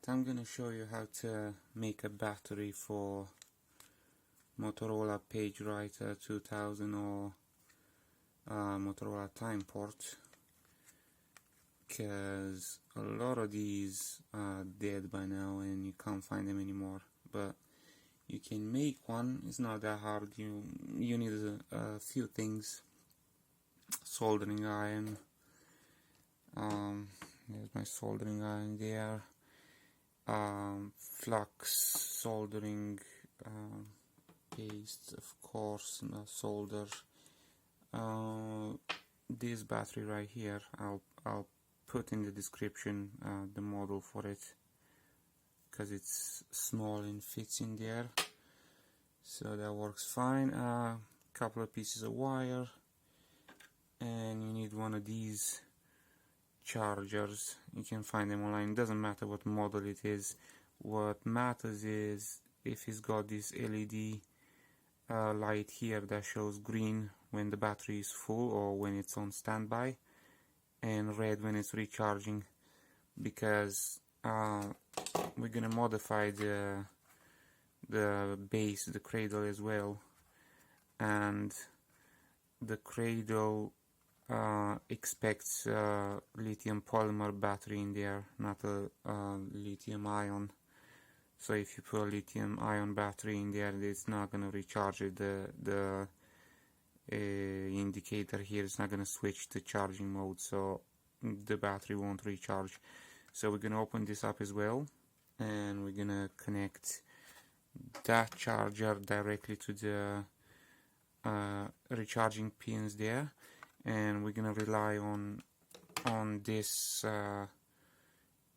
I'm gonna show you how to make a battery for Motorola PageWriter 2000 or Motorola Timeport, because a lot of these are dead by now and you can't find them anymore. But you can make one. It's not that hard. You need a few things: soldering iron. There's my soldering iron there. Flux, soldering paste, of course, solder. This battery right here, I'll put in the description the model for it, because it's small and fits in there, so that works fine. Couple of pieces of wire, and you need one of these chargers. You can find them online. It doesn't matter what model it is. What matters is if it's got this LED light here that shows green when the battery is full or when it's on standby, and red when it's recharging, because we're gonna modify the base, the cradle as well, and the cradle expects lithium polymer battery in there, not a lithium ion. So if you put a lithium ion battery in there, it's not going to recharge it. The indicator here is not going to switch to charging mode, so the battery won't recharge. So we're going to open this up as well, and we're going to connect that charger directly to the recharging pins there, and we're gonna rely on this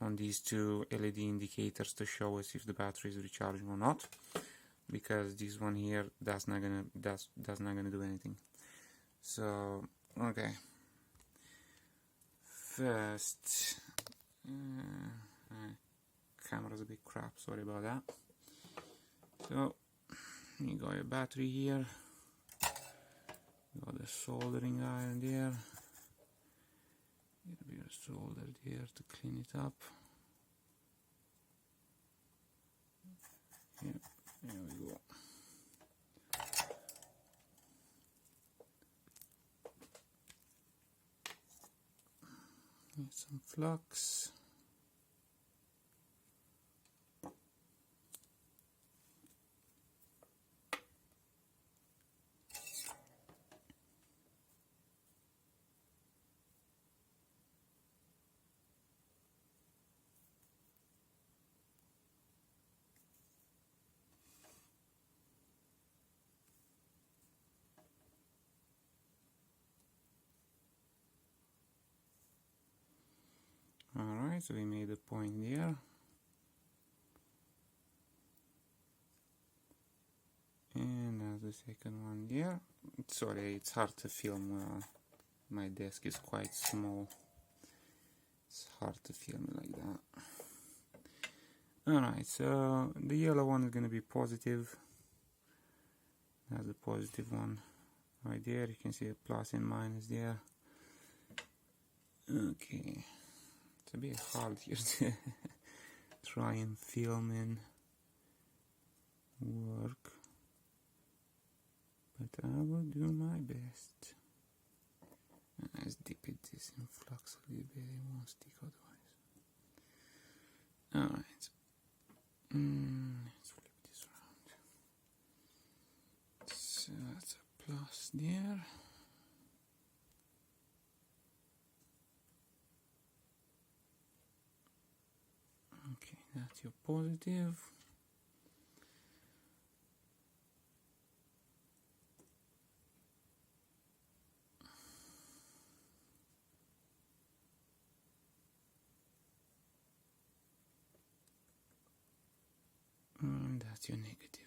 on these two LED indicators to show us if the battery is recharging or not, because this one here that's not gonna do anything. So okay, first camera's a bit crap, sorry about that. So you got your battery here, got the soldering iron there, a bit of solder there to clean it up. Yep, there we go. Need some flux. Alright, so we made a point there. And there's the second one there. Sorry, it's hard to film. My desk is quite small. It's hard to film it like that. Alright, so the yellow one is going to be positive. That's the positive one right there. You can see a plus and minus there. Okay. It's a bit hard here to try and film and work, but I will do my best. Let's dip this in flux a little bit, it won't stick otherwise. Alright, let's flip this around. So that's a plus there. Okay, that's your positive. And that's your negative.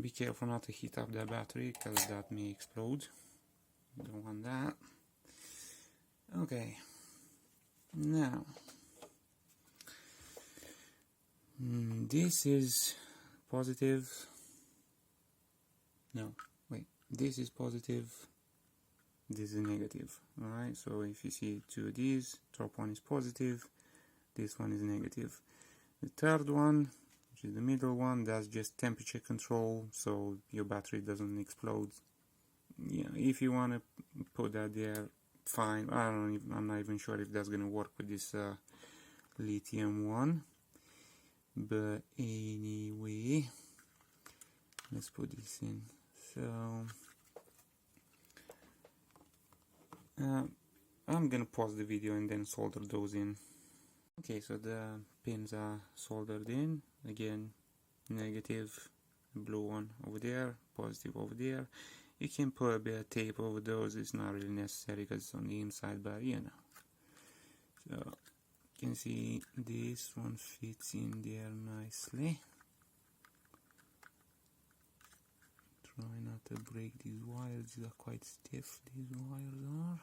Be careful not to heat up the battery, because that may explode. You don't want that. Okay, now this is positive. No, wait, this is positive, this is negative. Alright, so if you see two of these, top one is positive, this one is negative. The third one, which is the middle one, that's just temperature control, so your battery doesn't explode. Yeah, if you want to put that there, fine. I'm not even sure if that's gonna work with this lithium one, but anyway, let's put this in. So I'm gonna pause the video and then solder those in. Okay, so the pins are soldered in. Again, negative, blue one over there, positive over there. You can put a bit of tape over those, it's not really necessary because it's on the inside, but you know. So you can see this one fits in there nicely. Try not to break these wires, these are quite stiff, these wires are.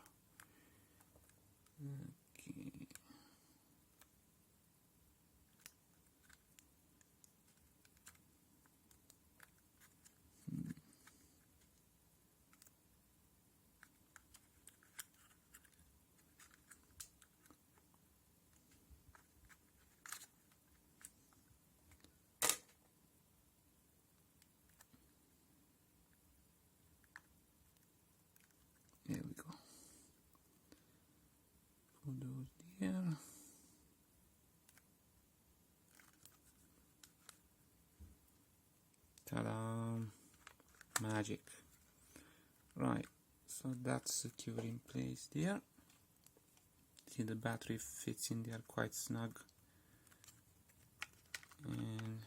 Okay. There we go. Put those there. Ta-da! Magic. Right, so that's secure in place there. See, the battery fits in there quite snug. And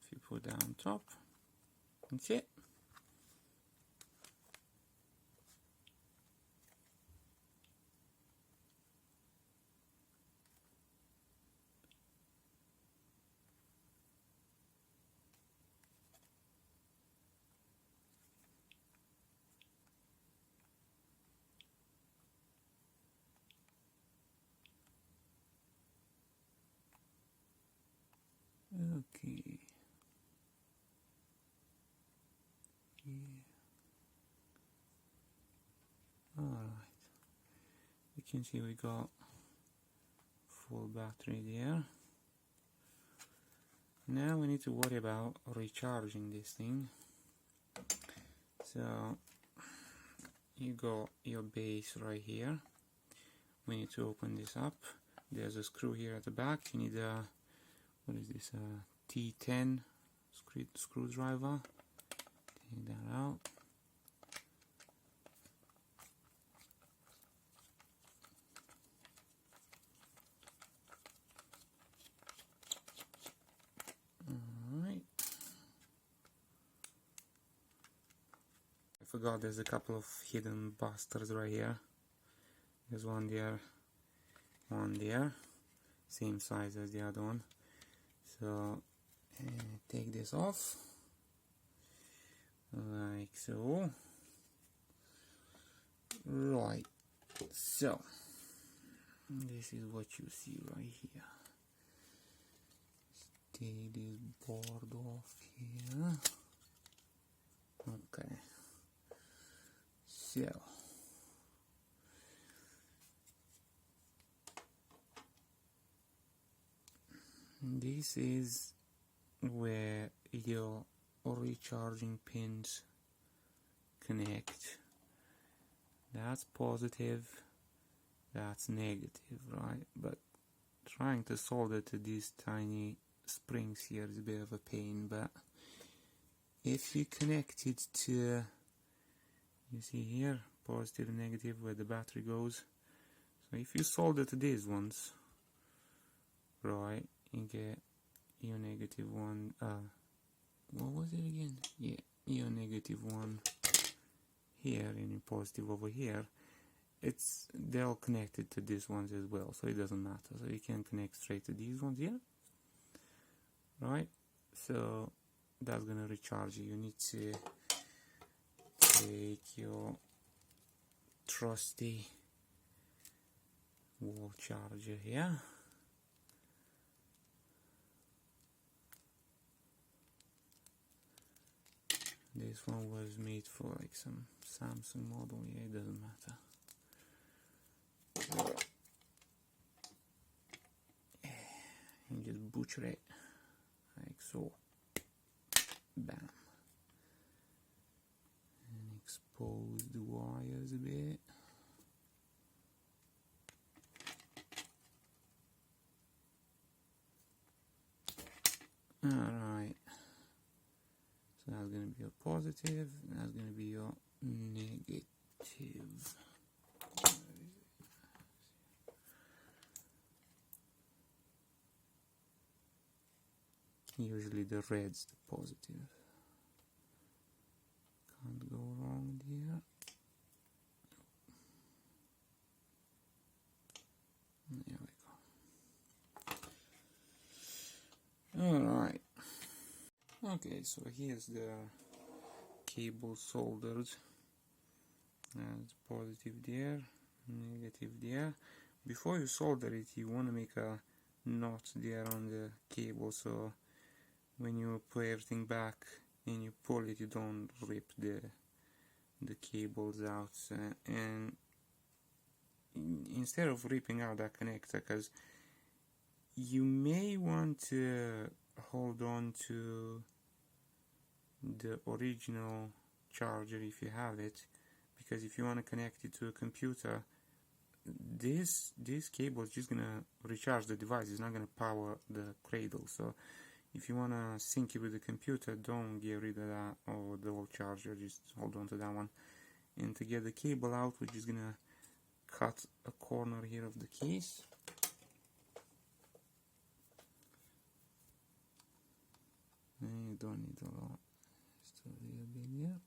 if you put that on top, that's it. Okay. Yeah. Alright. You can see we got full battery there. Now we need to worry about recharging this thing. So you got your base right here. We need to open this up. There's a screw here at the back. You need a, what is this, a T10 screwdriver. Take that out. Alright. I forgot there's a couple of hidden busters right here. There's one there, same size as the other one. So take this off like so. Right, so this is what you see right here. Take this board off here. Okay, so this is where your recharging pins connect. That's positive, that's negative, right? But trying to solder to these tiny springs here is a bit of a pain, but if you connect it to, you see here, positive and negative where the battery goes. So if you solder to these ones, right, you get your negative one, what was it again? Yeah, your negative one here and your positive over here. They're all connected to these ones as well, so it doesn't matter. So you can connect straight to these ones here, right? So that's gonna recharge you. You need to take your trusty wall charger here. This one was made for like some Samsung model, yeah, it doesn't matter. butcher it like so. Bam. And expose the wires a bit. Alright, so that's going to be your positive, and that's going to be your negative. Usually the red's the positive. Can't go wrong here. There we go. Alright. Okay, so here's the cable soldered. That's positive there, negative there. Before you solder it, you want to make a knot there on the cable, so when you put everything back and you pull it, you don't rip the cables out. And instead of ripping out that connector, because you may want to hold on to the original charger if you have it, because if you want to connect it to a computer, this cable is just gonna recharge the device. It's not gonna power the cradle. So if you want to sync it with the computer, don't get rid of that or the old charger, just hold on to that one. And to get the cable out, we're just gonna cut a corner here of the case. And you don't need a lot, just a little bit here.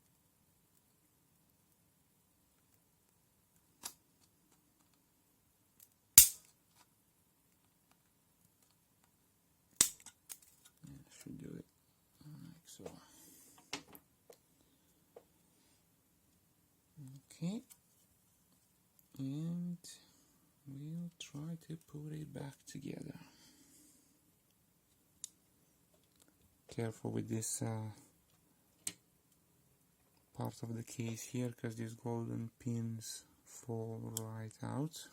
Should do it like so. Okay, and we'll try to put it back together. Careful with this part of the case here, because these golden pins fall right out.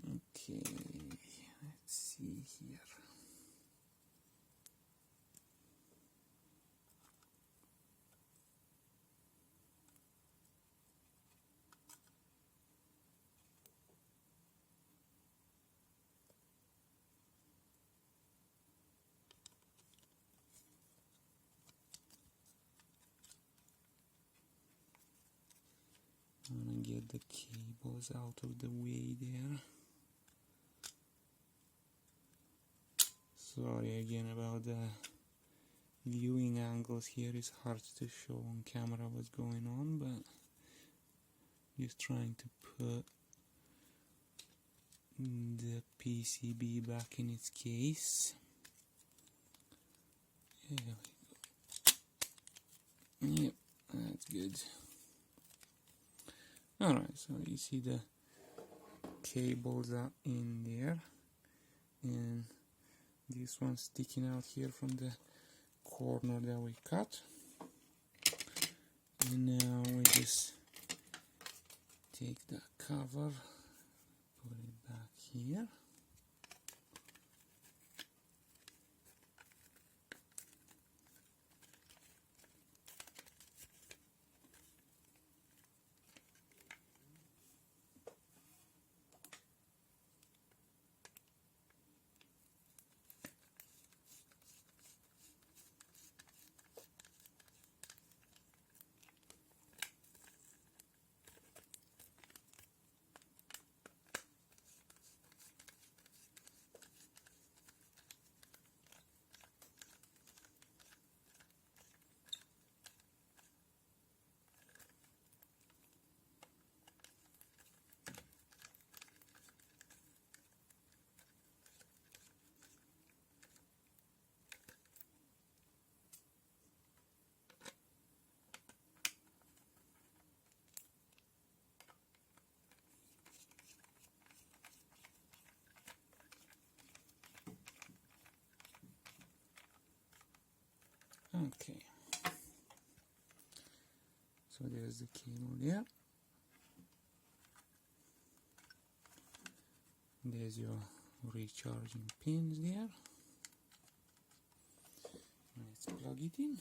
Okay, let's see here. I'm gonna get the cables out of the way there. Sorry again about the viewing angles here. It's hard to show on camera what's going on, but just trying to put the PCB back in its case. There we go. Yep, that's good. Alright, so you see the cables are in there, and this one sticking out here from the corner that we cut. And now we just take the cover, put it back here. Okay, so there's the cable there. There's your recharging pins there. Let's plug it in.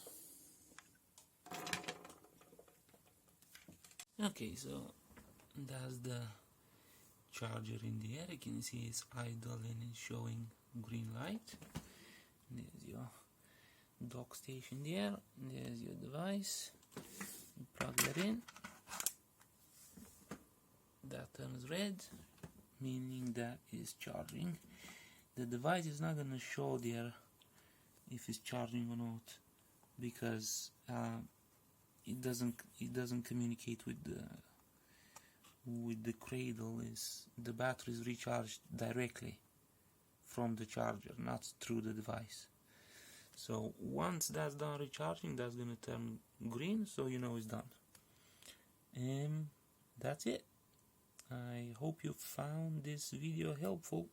Okay, so that's the charger in the air. You can see it's idle and it's showing green light. There's your dock station there. There's your device. You plug that in. That turns red, meaning that is charging. The device is not gonna show there if it's charging or not, because it doesn't communicate with the cradle. The battery is recharged directly from the charger, not through the device. So once that's done recharging, that's gonna turn green, so you know it's done. And that's it. I hope you found this video helpful.